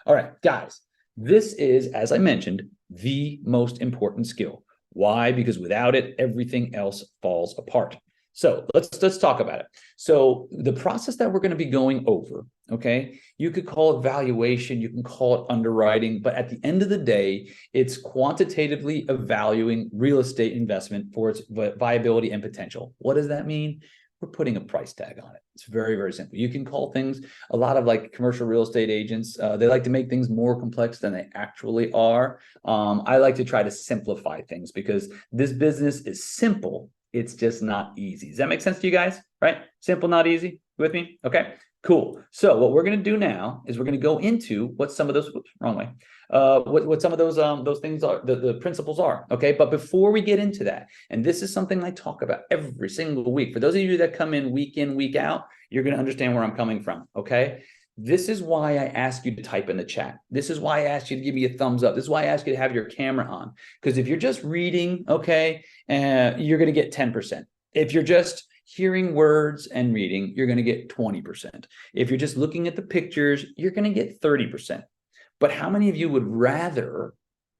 All right, guys, this is, as I mentioned, the most important skill. Why? Because without it, everything else falls apart. So let's talk about it. So the process that we're going to be going over, okay, you could call it valuation, you can call it underwriting, but at the end of the day, it's quantitatively evaluating real estate investment for its viability and potential. What does that mean? We're putting a price tag on it. It's very, very simple. You can call things, a lot of like commercial real estate agents, they like to make things more complex than they actually are. I like to try to simplify things because this business is simple. It's just not easy. Does that make sense to you guys? Right? Simple, not easy. You with me? Okay, cool. So what we're going to do now is we're going to go into what some of those, oops, wrong way. What some of those things are, the principles are. Okay, but before we get into that, and this is something I talk about every single week. For those of you that come in, week out, you're going to understand where I'm coming from. Okay. This is why I ask you to type in the chat. This is why I ask you to give me a thumbs up. This is why I ask you to have your camera on. Because if you're just reading, okay, you're going to get 10%. If you're just hearing words and reading, you're going to get 20%. If you're just looking at the pictures, you're going to get 30%. But how many of you would rather,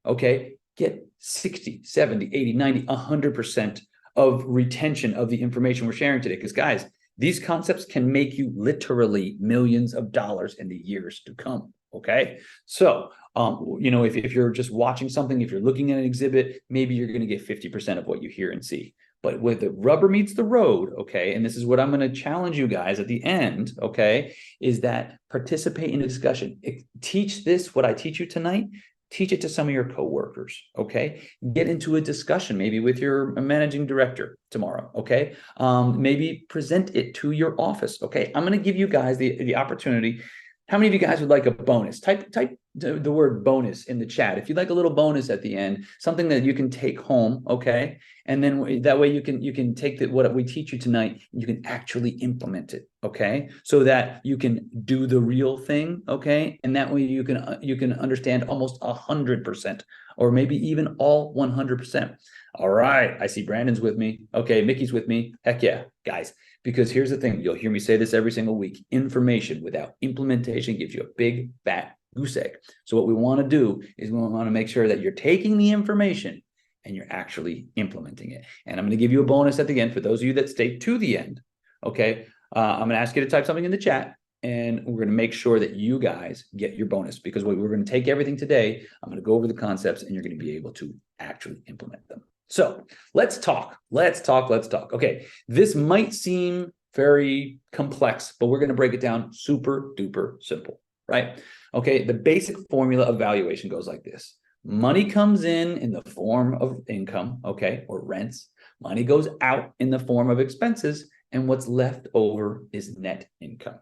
okay, get 60, 70, 80, 90, 100% of retention of the information we're sharing today? Because guys, these concepts can make you literally millions of dollars in the years to come, okay? So, if you're just watching something, if you're looking at an exhibit, maybe you're going to get 50% of what you hear and see. But with the rubber meets the road, okay, and this is what I'm going to challenge you guys at the end, okay, is that participate in a discussion. Teach this, what I teach you tonight, teach it to some of your coworkers, okay? Get into a discussion, maybe with your managing director tomorrow, okay? Maybe present it to your office, okay? I'm going to give you guys the opportunity. How many of you guys would like a bonus? Type the word bonus in the chat. If you'd like a little bonus at the end, something that you can take home, okay? And then that way you can take what we teach you tonight, you can actually implement it, okay? So that you can do the real thing, okay? And that way you can understand almost 100%, or maybe even all 100%. All right, I see Brandon's with me. Okay, Mickey's with me. Heck yeah, guys. Because here's the thing, you'll hear me say this every single week. Information without implementation gives you a big, fat goose egg. So what we want to do is we want to make sure that you're taking the information and you're actually implementing it. And I'm going to give you a bonus at the end for those of you that stay to the end. Okay, I'm going to ask you to type something in the chat, and we're going to make sure that you guys get your bonus, because we're going to take everything today. I'm going to go over the concepts, and you're going to be able to actually implement them. So let's talk. Okay, this might seem very complex, but we're going to break it down super duper simple, right? Okay, the basic formula of valuation goes like this. Money comes in the form of income, okay, or rents. Money goes out in the form of expenses, and what's left over is net income.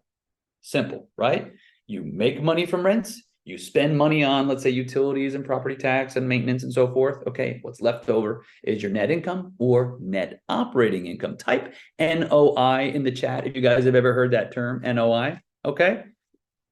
Simple, right? You make money from rents. You spend money on, let's say, utilities and property tax and maintenance and so forth. Okay, what's left over is your net income or net operating income. Type NOI in the chat if you guys have ever heard that term, NOI. Okay,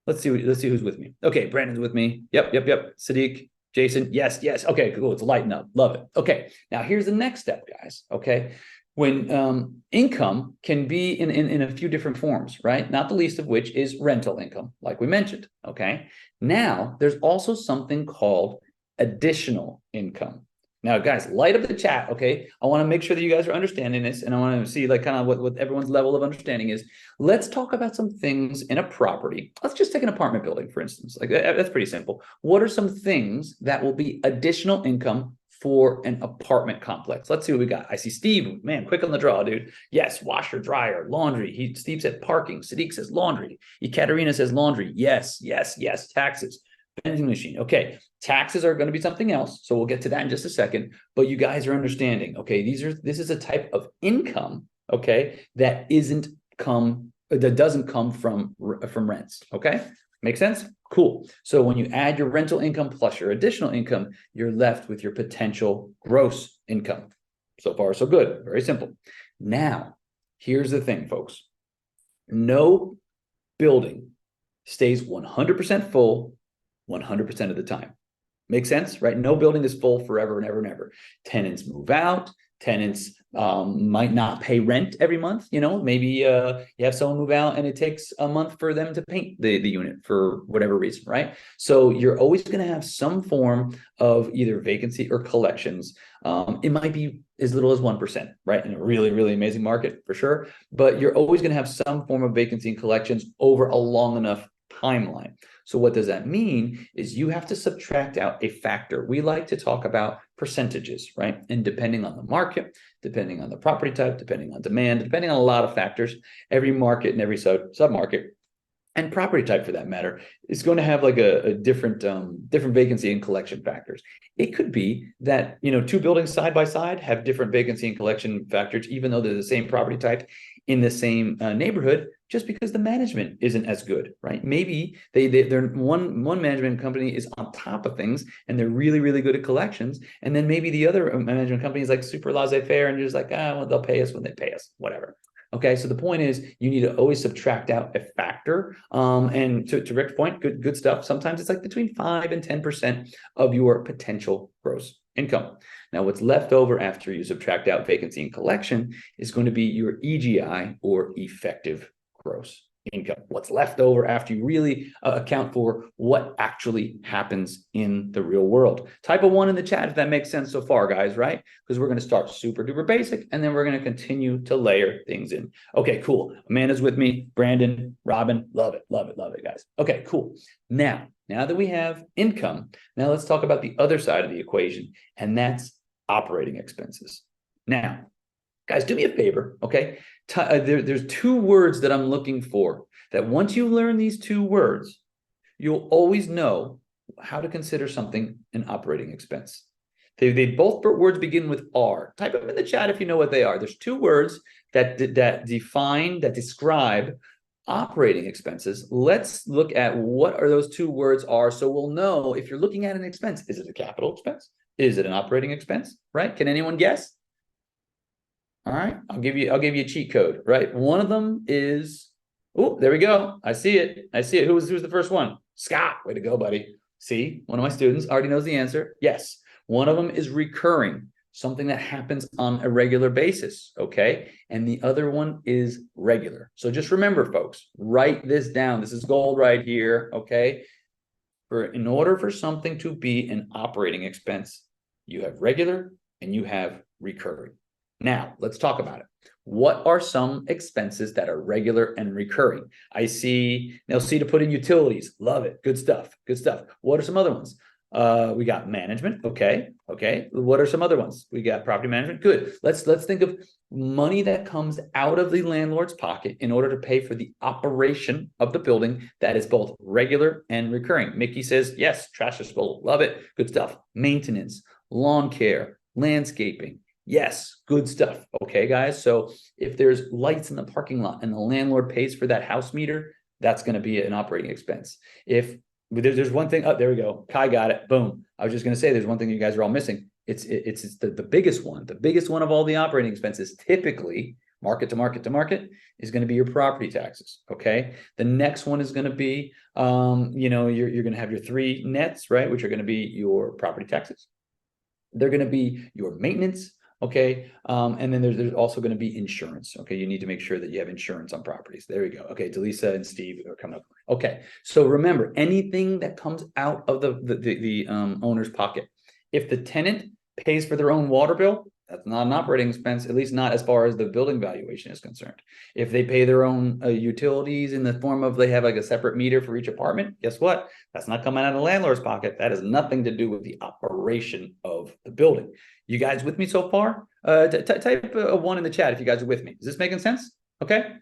let's see who's with me. Okay, Brandon's with me. Yep. Sadiq, Jason, yes. Okay, cool. It's lighting up. Love it. Okay, now here's the next step, guys. Okay. When income can be in a few different forms, right? Not the least of which is rental income, like we mentioned, okay? Now, there's also something called additional income. Now, guys, light up the chat, okay? I want to make sure that you guys are understanding this, and I want to see like kind of what everyone's level of understanding is. Let's talk about some things in a property. Let's just take an apartment building, for instance. Like that's pretty simple. What are some things that will be additional income for an apartment complex? Let's see what we got. I see Steve, man, quick on the draw, dude. Yes, washer, dryer, laundry. Steve said parking. Sadiq says laundry. Ekaterina says laundry. Yes. Taxes. Vending machine. Okay, taxes are going to be something else, so we'll get to that in just a second. But you guys are understanding. Okay, this is a type of income. Okay, that doesn't come from rents. Okay, make sense? Cool. So when you add your rental income plus your additional income, you're left with your potential gross income. So far, so good. Very simple. Now, here's the thing, folks. No building stays 100% full 100% of the time. Make sense, right? No building is full forever and ever and ever. Tenants move out, Tenants might not pay rent every month. Maybe you have someone move out and it takes a month for them to paint the unit for whatever reason, right? So you're always going to have some form of either vacancy or collections. It might be as little as 1%, right? In a really, really amazing market for sure. But you're always going to have some form of vacancy and collections over a long enough timeline. So what does that mean is you have to subtract out a factor. We like to talk about percentages, right? And depending on the market, depending on the property type, depending on demand, depending on a lot of factors, every market and every sub-market and property type for that matter is going to have like a different vacancy and collection factors. It could be that two buildings side by side have different vacancy and collection factors, even though they're the same property type in the same neighborhood, just because the management isn't as good, right? Maybe they're one management company is on top of things and they're really, really good at collections, and then maybe the other management company is like super laissez-faire and you're just like, well, they'll pay us when they pay us, whatever. Okay, so the point is you need to always subtract out a factor. And to Rick's point, good stuff. Sometimes it's like between 5 and 10% of your potential gross income. Now, what's left over after you subtract out vacancy and collection is going to be your EGI, or effective gross income. What's left over after you really account for what actually happens in the real world. Type a 1 in the chat if that makes sense so far, guys, right? Because we're going to start super duper basic and then we're going to continue to layer things in. Okay, cool. Amanda's with me. Brandon, Robin, love it, guys. Okay, cool. Now that we have income, now let's talk about the other side of the equation, and that's operating expenses. Now, guys, do me a favor, okay? There's 2 words that I'm looking for, that once you learn these 2 words, you'll always know how to consider something an operating expense. They both words begin with R. Type them in the chat if you know what they are. There's 2 words that describe operating expenses. Let's look at what are those 2 words are, so we'll know if you're looking at an expense. Is it a capital expense? Is it an operating expense? Right? Can anyone guess? All right, I'll give you a cheat code, right? One of them is, oh, there we go. I see it. Who's the first one? Scott, way to go, buddy. See, one of my students already knows the answer. Yes, one of them is recurring, something that happens on a regular basis, okay? And the other one is regular. So just remember, folks, write this down. This is gold right here, okay? In order for something to be an operating expense, you have regular and you have recurring. Now, let's talk about it. What are some expenses that are regular and recurring? I see, now see to put in utilities. Love it. Good stuff. What are some other ones? We got management. Okay. What are some other ones? We got property management. Good. Let's think of money that comes out of the landlord's pocket in order to pay for the operation of the building that is both regular and recurring. Mickey says, yes, trash disposal. Love it. Good stuff. Maintenance, lawn care, landscaping. Yes, good stuff. Okay, guys. So if there's lights in the parking lot and the landlord pays for that house meter, that's going to be an operating expense. If there's one thing, there we go. Kai got it. Boom. I was just going to say there's one thing you guys are all missing. It's the biggest one. The biggest one of all the operating expenses, typically market to market, is going to be your property taxes. Okay. The next one is going to be, you're going to have your 3 nets, right? Which are going to be your property taxes. They're going to be your maintenance. Okay. And then there's also going to be insurance. Okay. You need to make sure that you have insurance on properties. There you go. Okay. Delisa and Steve are coming up. Okay. So remember, anything that comes out of the owner's pocket, if the tenant pays for their own water bill, that's not an operating expense, at least not as far as the building valuation is concerned. If they pay their own utilities in the form of they have like a separate meter for each apartment, guess what? That's not coming out of the landlord's pocket. That has nothing to do with the operation of the building. You guys with me so far? Type a 1 in the chat if you guys are with me. Is this making sense? Okay.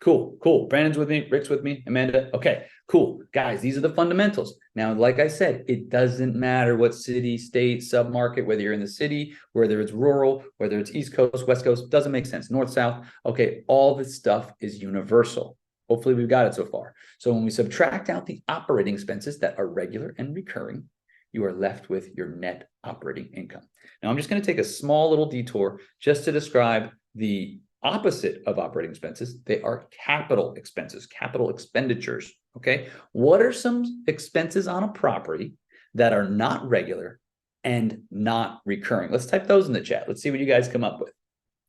Cool. Brandon's with me. Rick's with me. Amanda. Okay, cool. Guys, these are the fundamentals. Now, like I said, it doesn't matter what city, state, submarket, whether you're in the city, whether it's rural, whether it's East Coast, West Coast, doesn't make sense. North, South. Okay, all this stuff is universal. Hopefully we've got it so far. So when we subtract out the operating expenses that are regular and recurring, you are left with your net operating income. Now, I'm just going to take a small little detour just to describe the opposite of operating expenses. They are capital expenses, capital expenditures. Okay. What are some expenses on a property that are not regular and not recurring. Let's type those in the chat. Let's see what you guys come up with.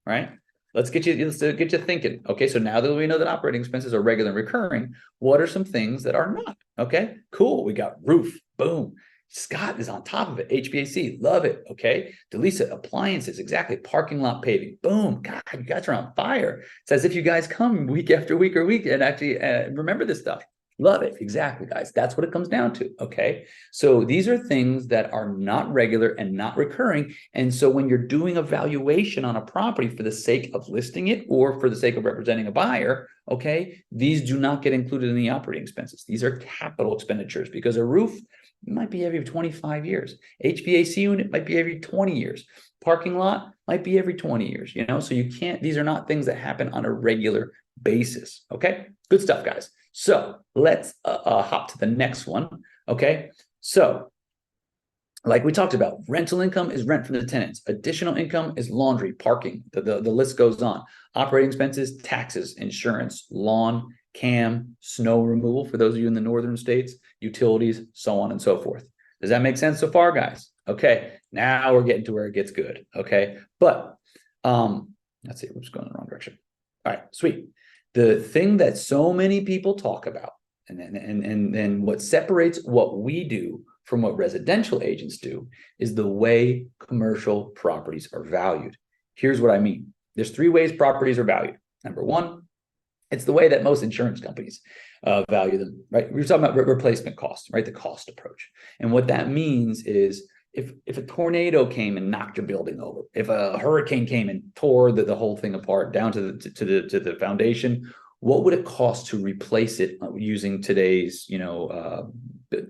All right. Let's get you thinking. Okay, so now that we know that operating expenses are regular and recurring, what are some things that are not? Okay, cool. We got roof, boom. Scott is on top of it. HVAC, love it. Okay, Delisa, appliances, exactly. Parking lot paving, boom. God, you guys are on fire. It's as if you guys come week after week or week and actually remember this stuff. Love it. Exactly, guys. That's what it comes down to. Okay. So these are things that are not regular and not recurring. And so when you're doing a valuation on a property for the sake of listing it or for the sake of representing a buyer, okay, these do not get included in the operating expenses. These are capital expenditures because a roof might be every 25 years. HVAC unit might be every 20 years. Parking lot might be every 20 years, so you can't, these are not things that happen on a regular basis. Okay. Good stuff, guys. So let's hop to the next one. Okay. So like we talked about, rental income is rent from the tenants. Additional income is laundry, parking. The list goes on. Operating expenses, taxes, insurance, lawn, CAM, snow removal for those of you in the northern states, utilities, so on and so forth. Does that make sense so far, guys? Okay. Now we're getting to where it gets good. Okay. But let's see, we're just going in the wrong direction. All right, sweet. The thing that so many people talk about, and what separates what we do from what residential agents do is the way commercial properties are valued. Here's what I mean. There's three ways properties are valued. Number one, it's the way that most insurance companies value them, right? We're talking about replacement cost, right? The cost approach. And what that means is if a tornado came and knocked your building over, if a hurricane came and tore the whole thing apart down to the foundation, what would it cost to replace it using today's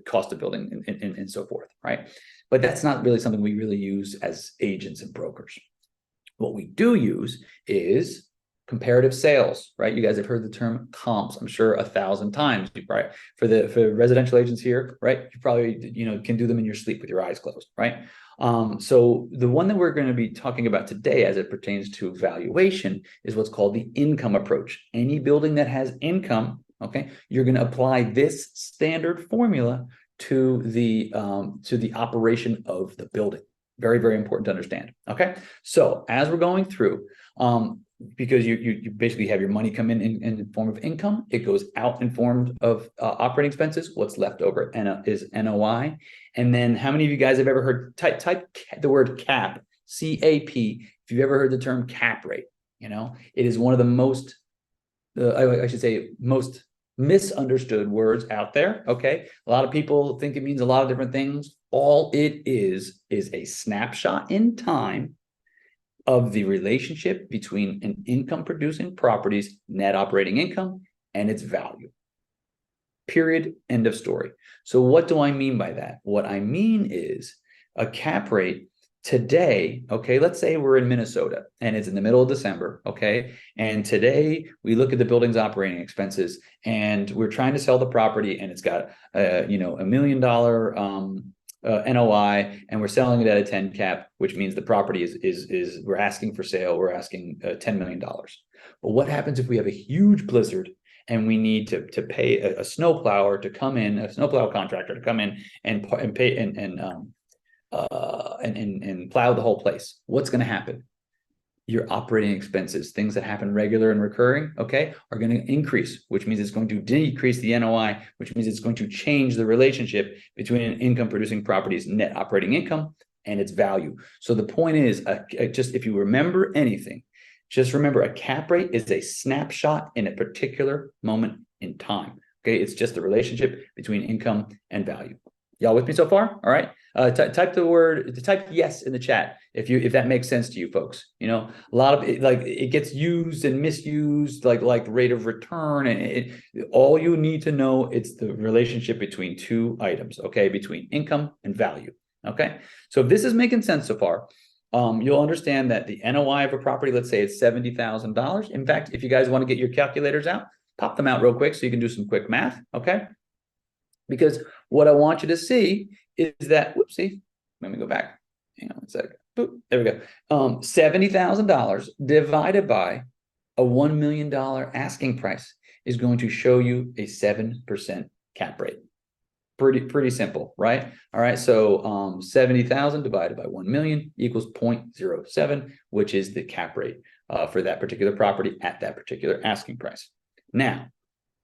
cost of building and so forth, right? But that's not really something we really use as agents and brokers. What we do use is comparative sales, right? You guys have heard the term comps, I'm sure 1,000 times, right? For residential agents here, right? You probably, can do them in your sleep with your eyes closed, right? So the one that we're going to be talking about today as it pertains to valuation is what's called the income approach. Any building that has income, okay, you're going to apply this standard formula to the operation of the building. Very, very important to understand. Okay. So as we're going through, because you basically have your money come in the form of income, it goes out in form of operating expenses. What's left over is NOI. And then how many of you guys have ever heard, type the word cap, C-A-P, if you've ever heard the term cap rate? It is one of the most, I should say, most misunderstood words out there. Okay. A lot of people think it means a lot of different things. All it is a snapshot in time of the relationship between an income producing property's net operating income and its value. Period. End of story. So what do I mean by that? What I mean is a cap rate today, okay, let's say we're in Minnesota and it's in the middle of December, okay, and today we look at the building's operating expenses and we're trying to sell the property and it's got $1 million NOI, and we're selling it at a 10 cap, which means the property is we're asking for sale, we're asking $10 million. But what happens if we have a huge blizzard and we need to pay a snowplower to come in, a snowplow contractor to come in and pay and plow the whole place? What's going to happen? Your operating expenses, things that happen regular and recurring, okay, are going to increase, which means it's going to decrease the NOI, which means it's going to change the relationship between an income producing property's net operating income and its value. So the point is, just if you remember anything, just remember a cap rate is a snapshot in a particular moment in time. Okay, it's just the relationship between income and value. Y'all with me so far? All right. Type yes in the chat if that makes sense to you folks. A lot of it, it gets used and misused, like rate of return, and all you need to know, it's the relationship between two items, okay, between income and value. Okay, so if this is making sense so far, you'll understand that the NOI of a property, let's say it's $70,000. In fact, if you guys want to get your calculators out, pop them out real quick so you can do some quick math. Okay. Because what I want you to see is that, whoopsie, let me go back. Hang on one second. Boop, there we go. $70,000 divided by a $1 million asking price is going to show you a 7% cap rate. Pretty simple, right? All right, so 70,000 divided by 1 million equals 0.07, which is the cap rate for that particular property at that particular asking price. Now,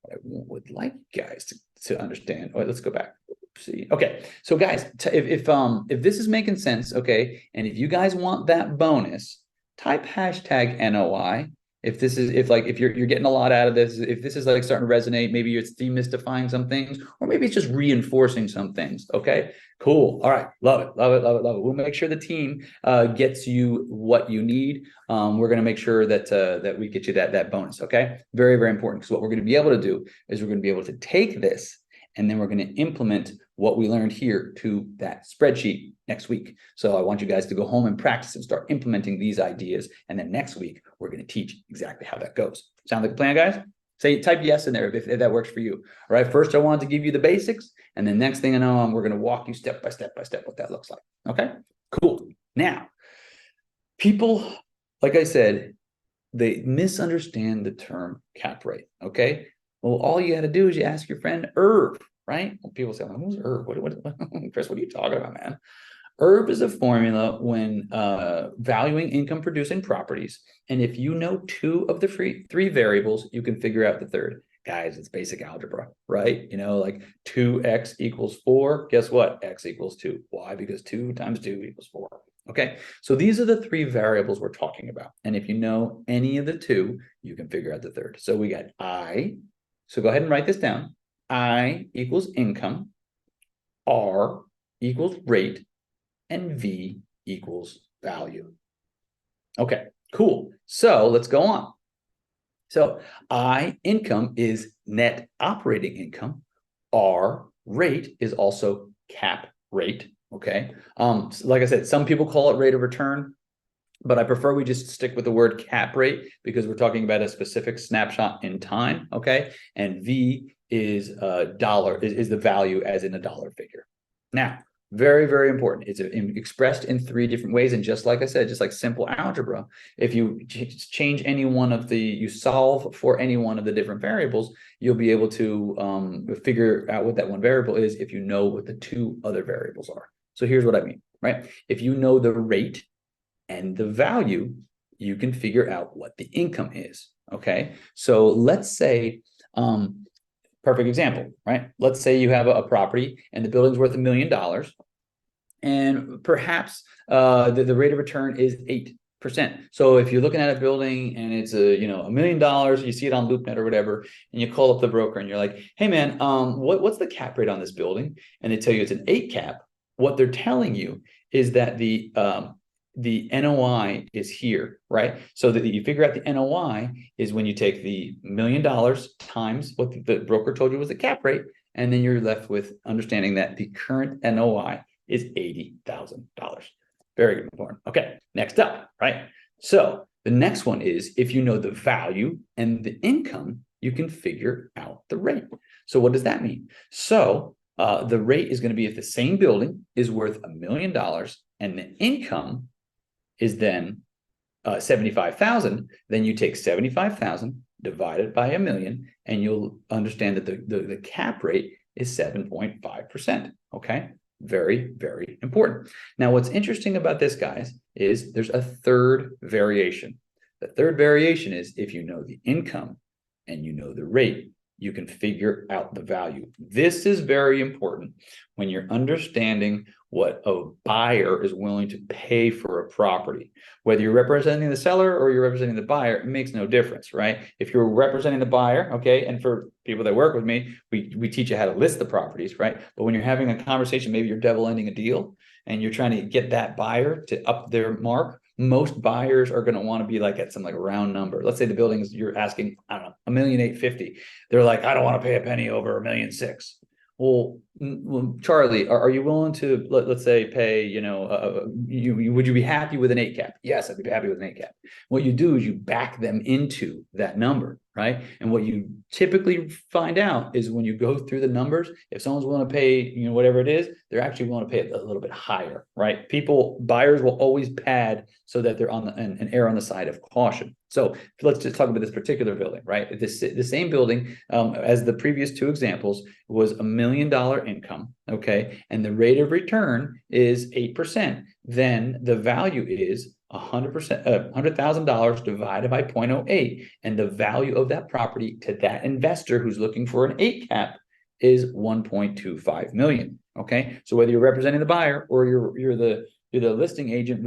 what I would like you guys to understand. Oh, let's go back. See, okay, so guys, if this is making sense, okay, and if you guys want that bonus, type hashtag NOI. If you're getting a lot out of this, if this is like starting to resonate, maybe it's demystifying some things, or maybe it's just reinforcing some things. Okay, cool. All right, love it. We'll make sure the team gets you what you need. We're going to make sure that we get you that bonus. Okay, very important. Because what we're going to be able to do is we're going to be able to take this and then we're going to implement what we learned here to that spreadsheet next week. So I want you guys to go home and practice and start implementing these ideas. And then next week, we're going to teach exactly how that goes. Sound like a plan, guys? Type yes in there if that works for you. All right, first I wanted to give you the basics. And then next thing I know, we're going to walk you step by step what that looks like. Okay, cool. Now, people, like I said, they misunderstand the term cap rate. Okay, well, all you got to do is you ask your friend Irv, right? Well, people say, who's Irv? Chris, what are you talking about, man? Irv is a formula when valuing income producing properties. And if you know two of the three variables, you can figure out the third. Guys, it's basic algebra, right? You know, like 2x equals 4. Guess what? X equals 2. Why? Because 2 times 2 equals 4. Okay, so these are the three variables we're talking about. And if you know any of the two, you can figure out the third. So we got I. So go ahead and write this down. I equals income, R equals rate, and V equals value. Okay, cool. So let's go on. So I, income, is net operating income. R, rate, is also cap rate. Okay. Like I said, some people call it rate of return, but I prefer we just stick with the word cap rate because we're talking about a specific snapshot in time. Okay. And V is dollar, is the value as in a dollar figure. Now, very important. It's expressed in 3 different ways. And just like I said, just like simple algebra, if you change any one of you solve for any one of the different variables, you'll be able to figure out what that one variable is if you know what the 2 other variables are. So here's what I mean, right? If you know the rate and the value, you can figure out what the income is. Okay. So let's say, perfect example, right? Let's say you have a property and the building's worth $1 million, and perhaps the rate of return is 8%. So if you're looking at a building and it's $1 million, you see it on LoopNet or whatever, and you call up the broker and you're like, hey man, what's the cap rate on this building? And they tell you it's an 8 cap. What they're telling you is that the NOI is here, right? So that you figure out the NOI is when you take the $1 million times what the broker told you was the cap rate, and then you're left with understanding that the current NOI is $80,000. Very important. Okay, next up, right? So the next one is if you know the value and the income, you can figure out the rate. So what does that mean? So the rate is going to be if the same building is worth $1 million and the income is then 75,000, then you take 75,000 divided by $1 million, and you'll understand that the cap rate is 7.5%. Okay, very important. Now, what's interesting about this, guys, is there's a third variation. The third variation is if you know the income and you know the rate, you can figure out the value. This is very important when you're understanding what a buyer is willing to pay for a property. Whether you're representing the seller or you're representing the buyer, it makes no difference, right? If you're representing the buyer, okay, and for people that work with me, we teach you how to list the properties, right? But when you're having a conversation, maybe you're devil ending a deal and you're trying to get that buyer to up their mark, most buyers are going to want to be like at some like round number. Let's say the buildings you're asking, I don't know, $1,850,000. They're like, I don't want to pay a penny over $1,600,000. Well, Charlie, are you willing to let's say pay? Would you be happy with an 8 cap? Yes, I'd be happy with an 8 cap. What you do is you back them into that number, right? right? And what you typically find out is when you go through the numbers, if someone's willing to pay, whatever it is, they're actually willing to pay a little bit higher, right? Buyers will always pad so that they're on an err on the side of caution. So let's just talk about this particular building, right? The same building as the previous two examples was $1 million income, okay? And the rate of return is 8%. Then the value is $100,000 divided by 0.08, and the value of that property to that investor who's looking for an 8 cap is 1.25 million. Okay, so whether you're representing the buyer or you're the listing agent,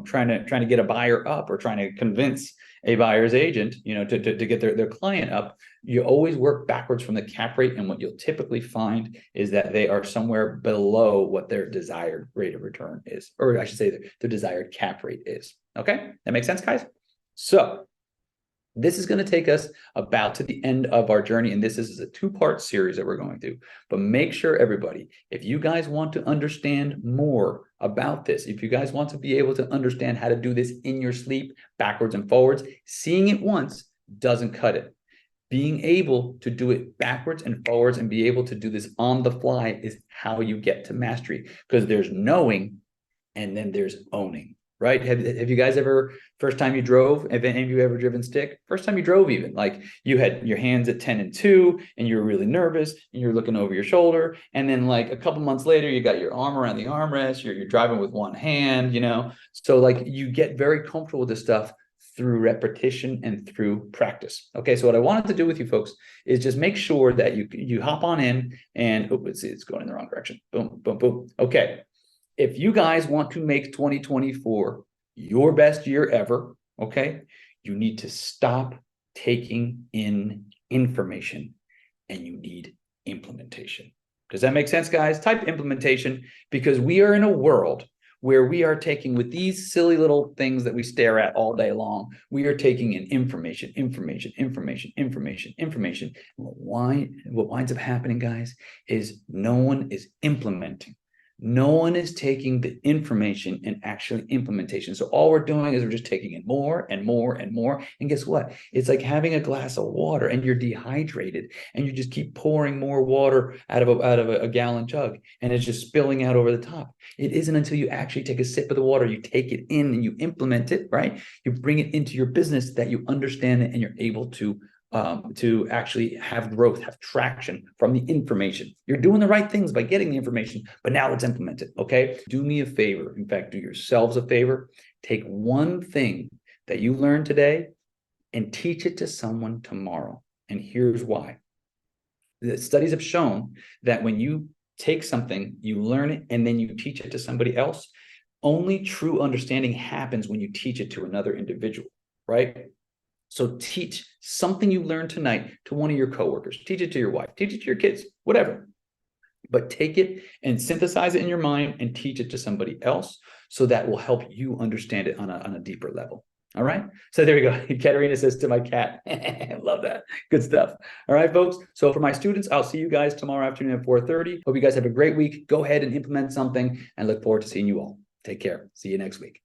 trying to get a buyer up or trying to convince a buyer's agent, to get their client up, you always work backwards from the cap rate. And what you'll typically find is that they are somewhere below what their desired rate of return is, or I should say their desired cap rate is. Okay, that makes sense, guys? So this is going to take us about to the end of our journey, and this is a two-part series that we're going through. But make sure, everybody, if you guys want to understand more about this, if you guys want to be able to understand how to do this in your sleep, backwards and forwards, seeing it once doesn't cut it. Being able to do it backwards and forwards and be able to do this on the fly is how you get to mastery, because there's knowing and then there's owning. Right? Have you guys ever, first time you drove, have any of you ever driven stick? First time you drove even, like you had your hands at 10 and 2 and you were really nervous and you're looking over your shoulder. And then like a couple months later, you got your arm around the armrest, you're driving with one hand, So like you get very comfortable with this stuff through repetition and through practice. Okay, so what I wanted to do with you folks is just make sure that you hop on in and, it's going in the wrong direction. Boom, boom, boom. Okay. If you guys want to make 2024 your best year ever, okay, you need to stop taking in information and you need implementation. Does that make sense, guys? Type implementation, because we are in a world where we are taking, with these silly little things that we stare at all day long, we are taking in information. What winds up happening, guys, is no one is implementing. No one is taking the information and actually implementation. So all we're doing is we're just taking in more and more and more. And guess what? It's like having a glass of water and you're dehydrated and you just keep pouring more water out of a gallon jug and it's just spilling out over the top. It isn't until you actually take a sip of the water, you take it in and you implement it, right? You bring it into your business that you understand it and you're able to actually have growth, have traction from the information. You're doing the right things by getting the information, but now let's implement it, okay? Do me a favor. In fact, do yourselves a favor. Take one thing that you learned today and teach it to someone tomorrow. And here's why. The studies have shown that when you take something, you learn it, and then you teach it to somebody else, only true understanding happens when you teach it to another individual, right? So teach something you learned tonight to one of your coworkers, teach it to your wife, teach it to your kids, whatever. But take it and synthesize it in your mind and teach it to somebody else, so that will help you understand it on a deeper level. All right. So there you go. Katerina says to my cat. Love that. Good stuff. All right, folks. So for my students, I'll see you guys tomorrow afternoon at 4:30. Hope you guys have a great week. Go ahead and implement something and look forward to seeing you all. Take care. See you next week.